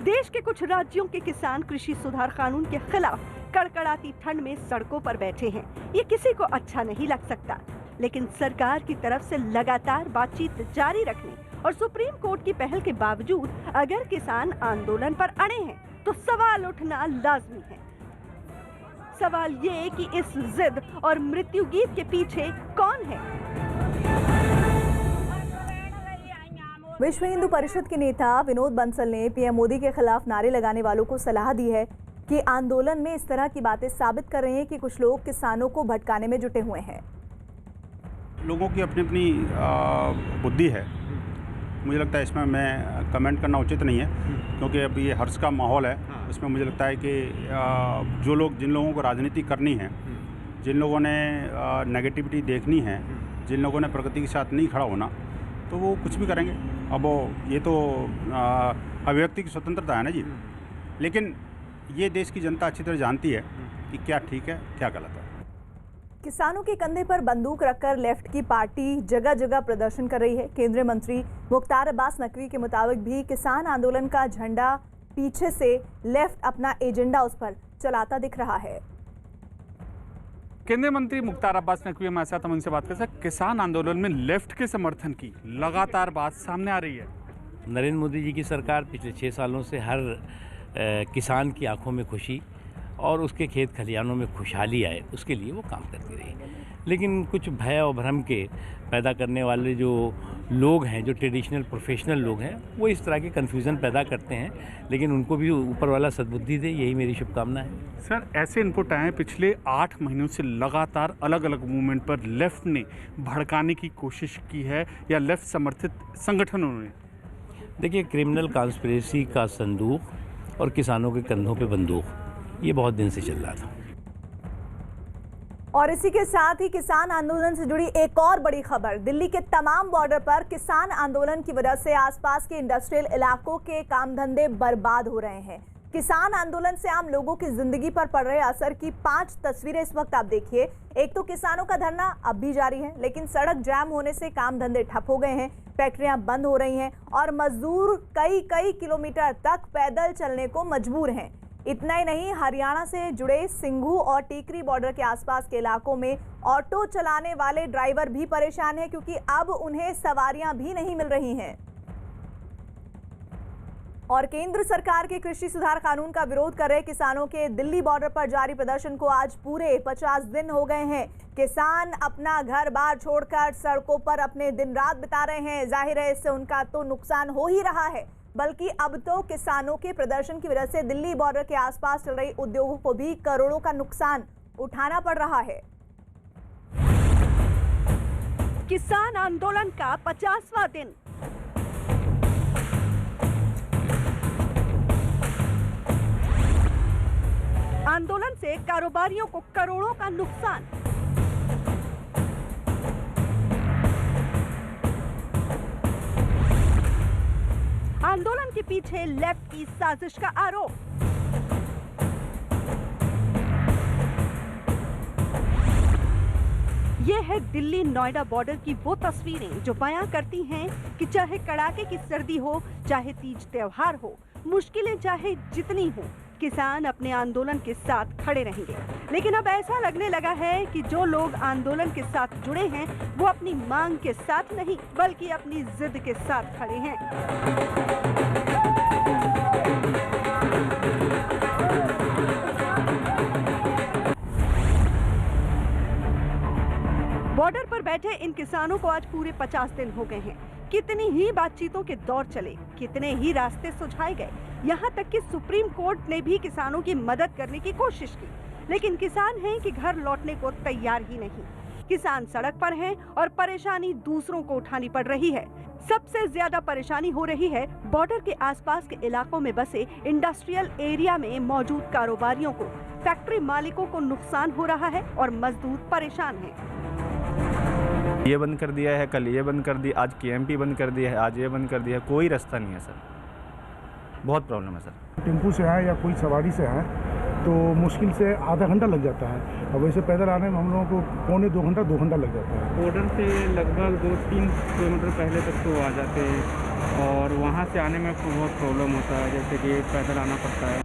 देश के कुछ राज्यों के किसान कृषि सुधार कानून के खिलाफ कड़कड़ाती ठंड में सड़कों पर बैठे हैं। ये किसी को अच्छा नहीं लग सकता, लेकिन सरकार की तरफ से लगातार बातचीत जारी रखने और सुप्रीम कोर्ट की पहल के बावजूद अगर किसान आंदोलन पर अड़े हैं तो सवाल उठना लाजमी है। सवाल ये कि इस जिद और मृत्यु गीत के पीछे कौन है? विश्व हिंदू परिषद के नेता विनोद बंसल ने पीएम मोदी के खिलाफ नारे लगाने वालों को सलाह दी है कि आंदोलन में इस तरह की बातें साबित कर रहे हैं कि कुछ लोग किसानों को भटकाने में जुटे हुए हैं। लोगों की अपनी अपनी बुद्धि है। मुझे लगता है इसमें मैं कमेंट करना उचित नहीं है, क्योंकि अब ये हर्ष का माहौल है। इसमें मुझे लगता है कि जिन लोगों को राजनीति करनी है, जिन लोगों ने नेगेटिविटी देखनी है, जिन लोगों ने प्रगति के साथ नहीं खड़ा होना, तो वो कुछ भी करेंगे। अब ये तो अभिव्यक्ति की स्वतंत्रता है ना जी। लेकिन ये देश की जनता अच्छी तरह जानती है कि क्या ठीक है, क्या गलत है। किसानों के कंधे पर बंदूक रखकर लेफ्ट की पार्टी जगह जगह प्रदर्शन कर रही है। केंद्रीय मंत्री मुख्तार अब्बास नकवी के मुताबिक भी किसान आंदोलन का झंडा पीछे से लेफ्ट अपना एजेंडा उस पर चलाता दिख रहा है। केंद्रीय मंत्री मुख्तार अब्बास नकवी हमारे साथ, हम उनसे बात कर सकते। किसान आंदोलन में लेफ्ट के समर्थन की लगातार बात सामने आ रही है। नरेंद्र मोदी जी की सरकार पिछले 6 सालों से हर किसान की आंखों में खुशी और उसके खेत खलिहानों में खुशहाली आए, उसके लिए वो काम करती रही। लेकिन कुछ भय और भ्रम के पैदा करने वाले जो लोग हैं, जो ट्रेडिशनल प्रोफेशनल लोग हैं, वो इस तरह के कन्फ्यूज़न पैदा करते हैं। लेकिन उनको भी ऊपर वाला सद्बुद्धि दे, यही मेरी शुभकामना है। सर, ऐसे इनपुट आए पिछले 8 महीनों से लगातार अलग अलग मूवमेंट पर लेफ्ट ने भड़काने की कोशिश की है या लेफ्ट समर्थित संगठनों ने। देखिए, क्रिमिनल कॉन्स्पिरेसी का संदूक और किसानों के कंधों पे बंदूक, ये बहुत दिन से चल रहा था। और इसी के साथ ही किसान आंदोलन से जुड़ी एक और बड़ी खबर। दिल्ली के तमाम बॉर्डर पर किसान आंदोलन की वजह से आसपास के इंडस्ट्रियल इलाकों के काम धंधे बर्बाद हो रहे हैं। किसान आंदोलन से आम लोगों की जिंदगी पर पड़ रहे असर की 5 तस्वीरें इस वक्त आप देखिए। एक तो किसानों का धरना अब भी जारी है, लेकिन सड़क जाम होने से काम धंधे ठप हो गए हैं, फैक्ट्रियां बंद हो रही हैं और मजदूर कई किलोमीटर तक पैदल चलने को मजबूर हैं। इतना ही नहीं, हरियाणा से जुड़े सिंघू और टीकरी बॉर्डर के आसपास के इलाकों में ऑटो चलाने वाले ड्राइवर भी परेशान हैं, क्योंकि अब उन्हें सवारियां भी नहीं मिल रही हैं। और केंद्र सरकार के कृषि सुधार कानून का विरोध कर रहे किसानों के दिल्ली बॉर्डर पर जारी प्रदर्शन को आज पूरे 50 दिन हो गए हैं। किसान अपना घर बार छोड़कर सड़कों पर अपने दिन रात बिता रहे हैं। जाहिर है, इससे उनका तो नुकसान हो ही रहा है, बल्कि अब तो किसानों के प्रदर्शन की वजह से दिल्ली बॉर्डर के आसपास चल रही उद्योगों को भी करोड़ों का नुकसान उठाना पड़ रहा है। किसान आंदोलन का 50वां दिन। आंदोलन से कारोबारियों को करोड़ों का नुकसान। आंदोलन के पीछे लेफ्ट की साजिश का आरोप। ये है दिल्ली नोएडा बॉर्डर की वो तस्वीरें जो बयां करती हैं कि चाहे कड़ाके की सर्दी हो, चाहे तीज त्योहार हो, मुश्किलें चाहे जितनी हो, किसान अपने आंदोलन के साथ खड़े रहेंगे। लेकिन अब ऐसा लगने लगा है कि जो लोग आंदोलन के साथ जुड़े हैं वो अपनी मांग के साथ नहीं बल्कि अपनी जिद के साथ खड़े हैं। बॉर्डर पर बैठे इन किसानों को आज पूरे 50 दिन हो गए हैं। कितनी ही बातचीतों के दौर चले, कितने ही रास्ते सुझाए गए, यहाँ तक कि सुप्रीम कोर्ट ने भी किसानों की मदद करने की कोशिश की, लेकिन किसान हैं कि घर लौटने को तैयार ही नहीं। किसान सड़क पर हैं और परेशानी दूसरों को उठानी पड़ रही है। सबसे ज्यादा परेशानी हो रही है बॉर्डर के आसपास के इलाकों में बसे इंडस्ट्रियल एरिया में मौजूद कारोबारियों को। फैक्ट्री मालिकों को नुकसान हो रहा है और मजदूर परेशान हैं। ये बंद कर दिया है, कल ये बंद कर दिया, आज केएमपी बंद कर दिया है, आज ये बंद कर दिया है, कोई रास्ता नहीं है सर। बहुत प्रॉब्लम है सर। टेम्पू से आए या कोई सवारी से आए तो मुश्किल से आधा घंटा लग जाता है, और वैसे पैदल आने में हम लोगों को पौने 2 घंटा लग जाता है। बॉर्डर से लगभग 2-3 किलोमीटर पहले तक तो आ जाते हैं और वहाँ से आने में बहुत प्रॉब्लम होता है, जैसे कि पैदल आना पड़ता है।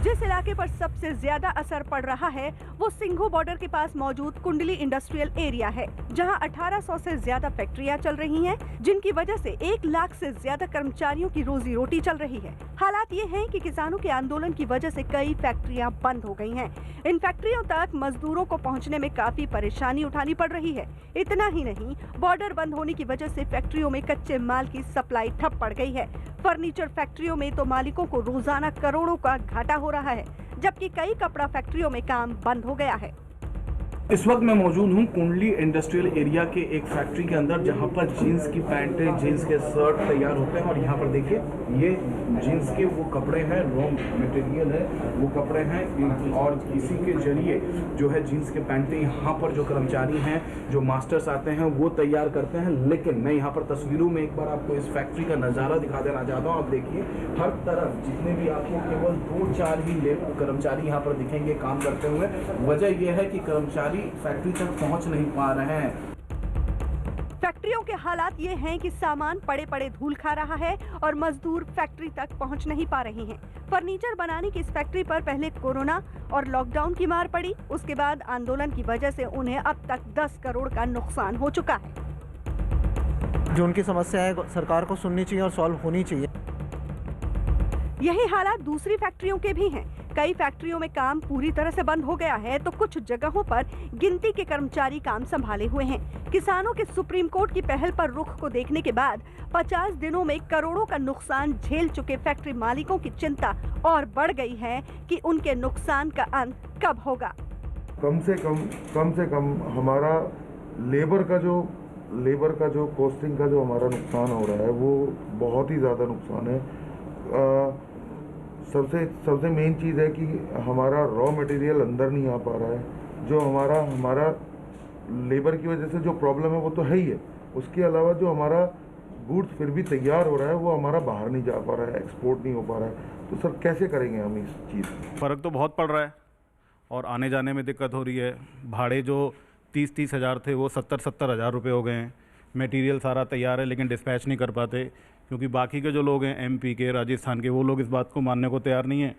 जिस इलाके पर सबसे ज्यादा असर पड़ रहा है वो सिंघू बॉर्डर के पास मौजूद कुंडली इंडस्ट्रियल एरिया है, जहां 1800 से ज्यादा फैक्ट्रियां चल रही हैं, जिनकी वजह से 1 लाख से ज्यादा कर्मचारियों की रोजी रोटी चल रही है। हालात ये हैं कि किसानों के आंदोलन की वजह से कई फैक्ट्रियां बंद हो गई हैं। इन फैक्ट्रियों तक मजदूरों को पहुंचने में काफी परेशानी उठानी पड़ रही है। इतना ही नहीं, बॉर्डर बंद होने की वजह से फैक्ट्रियों में कच्चे माल की सप्लाई ठप पड़ गई है। फर्नीचर फैक्ट्रियों में तो मालिकों को रोजाना करोड़ों का घाटा हो रहा है, जबकि कई कपड़ा फैक्ट्रियों में काम बंद हो गया है। इस वक्त मैं मौजूद हूँ कुंडली इंडस्ट्रियल एरिया के एक फैक्ट्री के अंदर, जहाँ पर जीन्स की पैंटें, जीन्स के शर्ट तैयार होते हैं। और यहाँ पर देखिए, ये जीन्स के वो कपड़े हैं, रॉ मटेरियल है, वो कपड़े हैं, और इसी के जरिए जो है जीन्स के पैंटें यहाँ पर जो कर्मचारी हैं, जो मास्टर्स आते हैं, वो तैयार करते हैं। लेकिन मैं यहाँ पर तस्वीरों में एक बार आपको इस फैक्ट्री का नज़ारा दिखा देना चाहता हूँ। आप देखिए, हर तरफ जितने भी आपको केवल 2-4 ही कर्मचारी यहाँ पर दिखेंगे काम करते हुए। वजह यह है कि कर्मचारी फैक्ट्री तक पहुंच नहीं पा रहे हैं। फैक्ट्रियों के हालात ये हैं कि सामान पड़े पड़े धूल खा रहा है और मजदूर फैक्ट्री तक पहुंच नहीं पा रहे हैं। फर्नीचर बनाने की इस फैक्ट्री पर पहले कोरोना और लॉकडाउन की मार पड़ी, उसके बाद आंदोलन की वजह से उन्हें अब तक 10 करोड़ का नुकसान हो चुका है। जो उनकी समस्याएं सरकार को सुननी चाहिए और सॉल्व होनी चाहिए। यही हालात दूसरी फैक्ट्रियों के भी हैं। कई फैक्ट्रियों में काम पूरी तरह से बंद हो गया है, तो कुछ जगहों पर गिनती के कर्मचारी काम संभाले हुए हैं। किसानों के सुप्रीम कोर्ट की पहल पर रुख को देखने के बाद 50 दिनों में करोड़ों का नुकसान झेल चुके फैक्ट्री मालिकों की चिंता और बढ़ गई है कि उनके नुकसान का अंत कब होगा। कम से कम हमारा लेबर का जो कॉस्टिंग का जो हमारा नुकसान हो रहा है वो बहुत ही ज़्यादा नुकसान है। सबसे मेन चीज़ है कि हमारा रॉ मटेरियल अंदर नहीं आ पा रहा है। जो हमारा लेबर की वजह से जो प्रॉब्लम है वो तो है ही है, उसके अलावा जो हमारा गुड्स फिर भी तैयार हो रहा है वो हमारा बाहर नहीं जा पा रहा है, एक्सपोर्ट नहीं हो पा रहा है। तो सर कैसे करेंगे हम इस चीज़? फ़र्क तो बहुत पड़ रहा है और आने जाने में दिक्कत हो रही है। भाड़े जो 30-30 हज़ार थे वो 70-70 हज़ार रुपये हो गए हैं। मटेरियल सारा तैयार है लेकिन डिस्पैच नहीं कर पाते, क्योंकि बाकी के जो लोग हैं MP के, राजस्थान के, वो लोग इस बात को मानने को तैयार नहीं है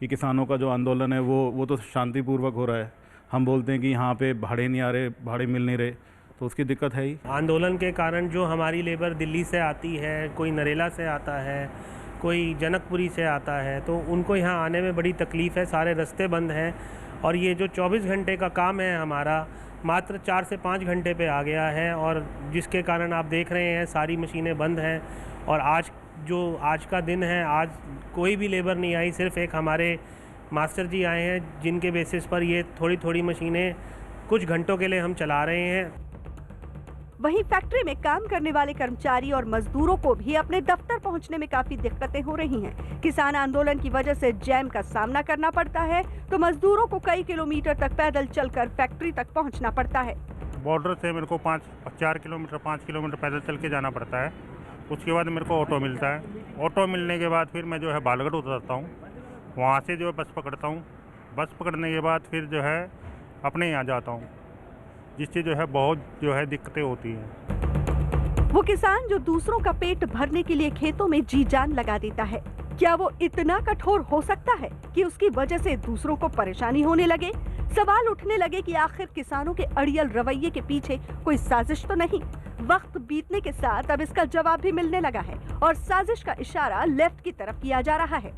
कि किसानों का जो आंदोलन है वो तो शांतिपूर्वक हो रहा है। हम बोलते हैं कि यहाँ पे भाड़े नहीं आ रहे, भाड़े मिल नहीं रहे, तो उसकी दिक्कत है ही। आंदोलन के कारण जो हमारी लेबर दिल्ली से आती है, कोई नरेला से आता है, कोई जनकपुरी से आता है, तो उनको यहाँ आने में बड़ी तकलीफ़ है। सारे रास्ते बंद हैं और ये जो 24 घंटे का काम है हमारा मात्र 4 से 5 घंटे पे आ गया है, और जिसके कारण आप देख रहे हैं सारी मशीनें बंद हैं। और आज का दिन है, आज कोई भी लेबर नहीं आई, सिर्फ एक हमारे मास्टर जी आए हैं जिनके बेसिस पर ये थोड़ी मशीनें कुछ घंटों के लिए हम चला रहे हैं। वहीं फैक्ट्री में काम करने वाले कर्मचारी और मजदूरों को भी अपने दफ्तर पहुंचने में काफी दिक्कतें हो रही हैं। किसान आंदोलन की वजह से जैम का सामना करना पड़ता है तो मजदूरों को कई किलोमीटर तक पैदल चलकर फैक्ट्री तक पहुंचना पड़ता है। बॉर्डर से मेरे को 4 किलोमीटर 5 किलोमीटर पैदल चल के जाना पड़ता है। उसके बाद मेरे को ऑटो मिलता है। ऑटो मिलने के बाद फिर मैं जो है बालगढ़ उतरता हूँ, वहाँ से जो है बस पकड़ता हूँ। बस पकड़ने के बाद फिर जो है अपने यहाँ जाता हूँ, जिससे जो है बहुत जो है दिक्कतें होती हैं। वो किसान जो दूसरों का पेट भरने के लिए खेतों में जी जान लगा देता है, क्या वो इतना कठोर हो सकता है कि उसकी वजह से दूसरों को परेशानी होने लगे? सवाल उठने लगे कि आखिर किसानों के अड़ियल रवैये के पीछे कोई साजिश तो नहीं? वक्त बीतने के साथ अब इसका जवाब भी मिलने लगा है और साजिश का इशारा लेफ्ट की तरफ किया जा रहा है।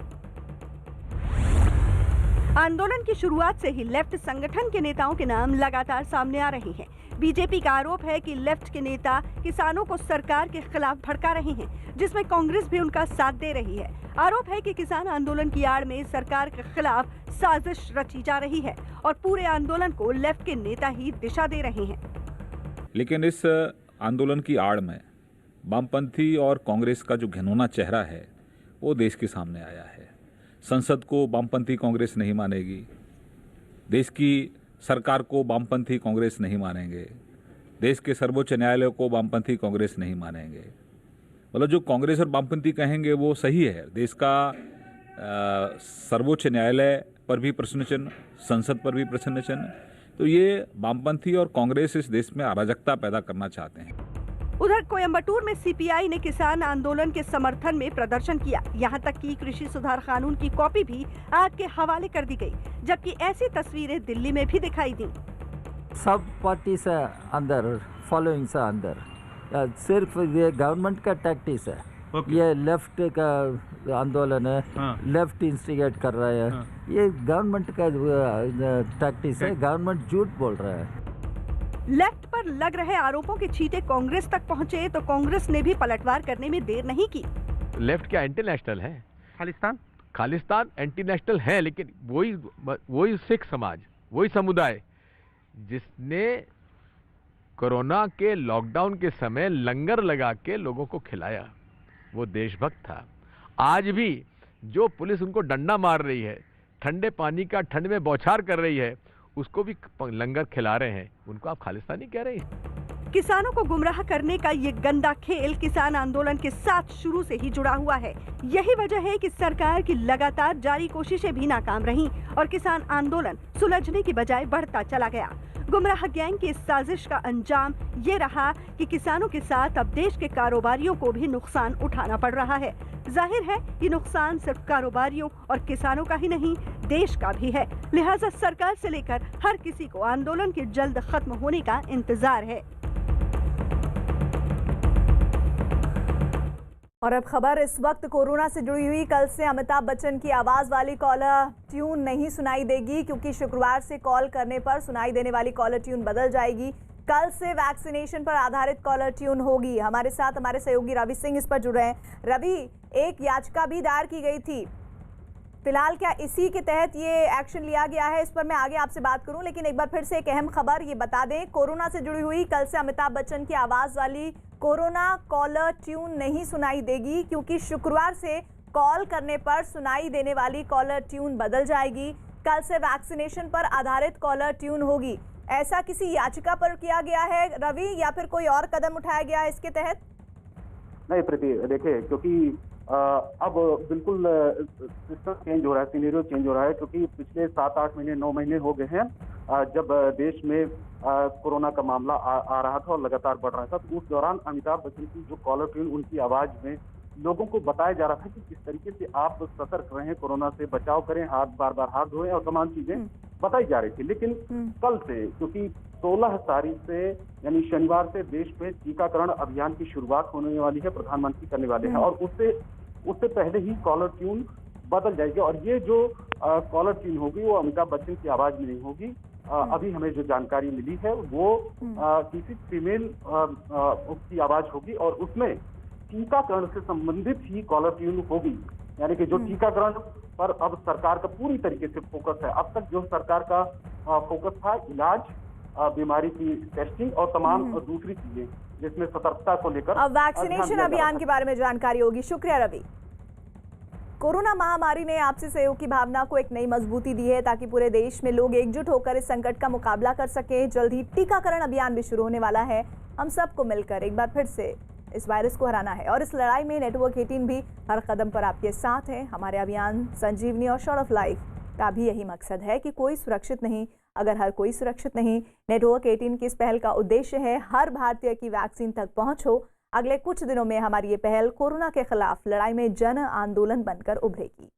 आंदोलन की शुरुआत से ही लेफ्ट संगठन के नेताओं के नाम लगातार सामने आ रहे हैं। बीजेपी का आरोप है कि लेफ्ट के नेता किसानों को सरकार के खिलाफ भड़का रहे हैं, जिसमें कांग्रेस भी उनका साथ दे रही है। आरोप है कि किसान आंदोलन की आड़ में सरकार के खिलाफ साजिश रची जा रही है और पूरे आंदोलन को लेफ्ट के नेता ही दिशा दे रहे हैं। लेकिन इस आंदोलन की आड़ में वामपंथी और कांग्रेस का जो घिनौना चेहरा है वो देश के सामने आया है। संसद को वामपंथी कांग्रेस नहीं मानेगी, देश की सरकार को वामपंथी कांग्रेस नहीं मानेंगे, देश के सर्वोच्च न्यायालय को वामपंथी कांग्रेस नहीं मानेंगे। मतलब जो कांग्रेस और वामपंथी कहेंगे वो सही है। देश का सर्वोच्च न्यायालय पर भी प्रश्न चिन्ह, संसद पर भी प्रश्न चिन्ह। तो ये वामपंथी और कांग्रेस इस देश में अराजकता पैदा करना चाहते हैं। उधर कोयम्बटूर में सीपीआई ने किसान आंदोलन के समर्थन में प्रदर्शन किया। यहाँ तक कि कृषि सुधार कानून की कॉपी भी आग के हवाले कर दी गई, जबकि ऐसी तस्वीरें दिल्ली में भी दिखाई दी। सब पार्टी से अंदर फॉलोइंग से अंदर सिर्फ ये गवर्नमेंट का टैक्टिस है। ये लेफ्ट का आंदोलन है, लेफ्ट इंस्टिगेट कर रहा है। ये गवर्नमेंट का टैक्टिस है, गवर्नमेंट झूठ बोल रहा है। लेफ्ट पर लग रहे आरोपों के छींटे कांग्रेस तक पहुंचे तो कांग्रेस ने भी पलटवार करने में देर नहीं की। लेफ्ट क्या एंटी नेशनल है? खालिस्तान एंटी नेशनल है, लेकिन वही सिख समाज, वही समुदाय जिसने कोरोना के लॉकडाउन के समय लंगर लगा के लोगों को खिलाया, वो देशभक्त था। आज भी जो पुलिस उनको डंडा मार रही है, ठंडे पानी का ठंड में बौछार कर रही है, उसको भी लंगर खिला रहे हैं, उनको आप खालिस्तानी कह रहे हैं। किसानों को गुमराह करने का ये गंदा खेल किसान आंदोलन के साथ शुरू से ही जुड़ा हुआ है। यही वजह है कि सरकार की लगातार जारी कोशिशें भी नाकाम रहीं और किसान आंदोलन सुलझने की बजाय बढ़ता चला गया। गुमराह गैंग की इस साजिश का अंजाम ये रहा कि किसानों के साथ अब देश के कारोबारियों को भी नुकसान उठाना पड़ रहा है। जाहिर है ये नुकसान सिर्फ कारोबारियों और किसानों का ही नहीं, देश का भी है। लिहाजा सरकार से लेकर हर किसी को आंदोलन के जल्द खत्म होने का इंतजार है। और अब खबर इस वक्त कोरोना से जुड़ी हुई। कल से अमिताभ बच्चन की आवाज वाली कॉलर ट्यून नहीं सुनाई देगी, क्योंकि शुक्रवार से कॉल करने पर सुनाई देने वाली कॉलर ट्यून बदल जाएगी। कल से वैक्सीनेशन पर आधारित कॉलर ट्यून होगी। हमारे साथ हमारे सहयोगी रवि सिंह इस पर जुड़ रहे हैं। रवि, एक याचिका भी दायर की गई थी, फिलहाल क्या इसी के तहत ये एक्शन लिया गया है? इस पर मैं आगे आपसे बात करूं, लेकिन एक बार फिर से एक अहम खबर ये बता दें, कोरोना से जुड़ी हुई। कल से अमिताभ बच्चन की आवाज वाली कोरोना कॉलर ट्यून नहीं सुनाई देगी, क्योंकि शुक्रवार से कॉल करने पर सुनाई देने वाली कॉलर ट्यून बदल जाएगी। कल से वैक्सीनेशन पर आधारित कॉलर ट्यून होगी। ऐसा किसी याचिका पर किया गया है रवि, या फिर कोई और कदम उठाया गया है इसके तहत? नहीं प्रीति, देखिए क्योंकि अब बिल्कुल सिस्टम चेंज हो रहा है, सिनेरियो चेंज हो रहा है, क्योंकि पिछले 7-8 महीने 9 महीने हो गए हैं जब देश में कोरोना का मामला आ रहा था और लगातार बढ़ रहा था। तो उस दौरान अमिताभ बच्चन की जो कॉलर ट्यून, उनकी आवाज में लोगों को बताया जा रहा था कि किस तरीके से आप सतर्क रहें, कोरोना से बचाव करें, बार बार हाथ धोएं और तमाम चीजें बताई जा रही थी। लेकिन कल से, क्योंकि 16 तारीख से यानी शनिवार से देश में टीकाकरण अभियान की शुरुआत होने वाली है, प्रधानमंत्री करने वाले हैं, और उससे पहले ही कॉलर ट्यून बदल जाएगी। और ये जो कॉलर ट्यून होगी वो अमिताभ बच्चन की आवाज में नहीं होगी। अभी हमें जो जानकारी मिली है वो किसी फीमेल की आवाज होगी और उसमें टीकाकरण से संबंधित ही कॉलर ट्यून होगी। यानी कि जो टीकाकरण पर अब सरकार का पूरी तरीके से फोकस है। अब तक जो सरकार का फोकस था इलाज बीमारी की टेस्टिंग और तमाम दूसरी चीजें जिसमें सतर्कता को लेकर अब वैक्सीनेशन अभियान के बारे में जानकारी होगी। शुक्रिया रवि। कोरोना महामारी ने आपसी सहयोग की भावना को एक नई मजबूती दी है ताकि पूरे देश में लोग एकजुट होकर इस संकट का मुकाबला कर सकें। जल्द ही टीकाकरण अभियान भी शुरू होने वाला है। हम सबको मिलकर एक बार फिर से इस वायरस को हराना है और इस लड़ाई में नेटवर्क 18 भी हर कदम पर आपके साथ है। हमारे अभियान संजीवनी और शॉर्ट ऑफ लाइफ का भी यही मकसद है कि कोई सुरक्षित नहीं अगर हर कोई सुरक्षित नहीं। नेटवर्क 18 की इस पहल का उद्देश्य है हर भारतीय की वैक्सीन तक पहुंच हो। अगले कुछ दिनों में हमारी ये पहल कोरोना के खिलाफ लड़ाई में जन आंदोलन बनकर उभरेगी।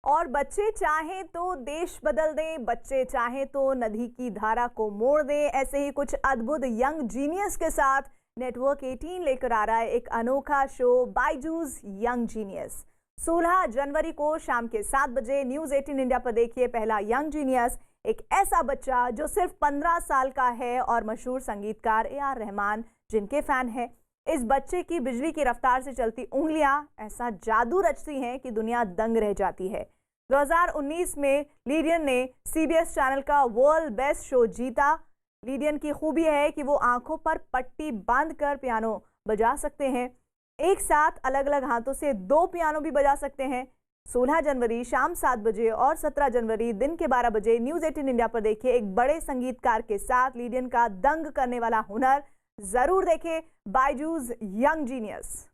और बच्चे चाहें तो देश बदल दें, बच्चे चाहें तो नदी की धारा को मोड़ दें। ऐसे ही कुछ अद्भुत यंग जीनियस के साथ नेटवर्क 18 लेकर आ रहा है एक अनोखा शो बायजूस यंग जीनियस। 16 जनवरी को शाम के 7 बजे न्यूज़ 18 इंडिया पर देखिए पहला यंग जीनियस, एक ऐसा बच्चा जो सिर्फ 15 साल का है और मशहूर संगीतकार AR रहमान जिनके फैन है। इस बच्चे की बिजली की रफ्तार से चलती उंगलियां ऐसा जादू रचती हैं कि दुनिया दंग रह जाती है। 2019 में लीडियन ने CBS चैनल का वर्ल्ड बेस्ट शो जीता। लीडियन की खूबी है कि वो आंखों पर पट्टी बांधकर पियानो बजा सकते हैं। एक साथ अलग अलग हाथों से 2 पियानो भी बजा सकते हैं। 16 जनवरी शाम 7 बजे और 17 जनवरी दिन के 12 बजे न्यूज़ 18 इंडिया पर देखिए एक बड़े संगीतकार के साथ लीडियन का दंग करने वाला हुनर। जरूर देखें बायजूस यंग जीनियस।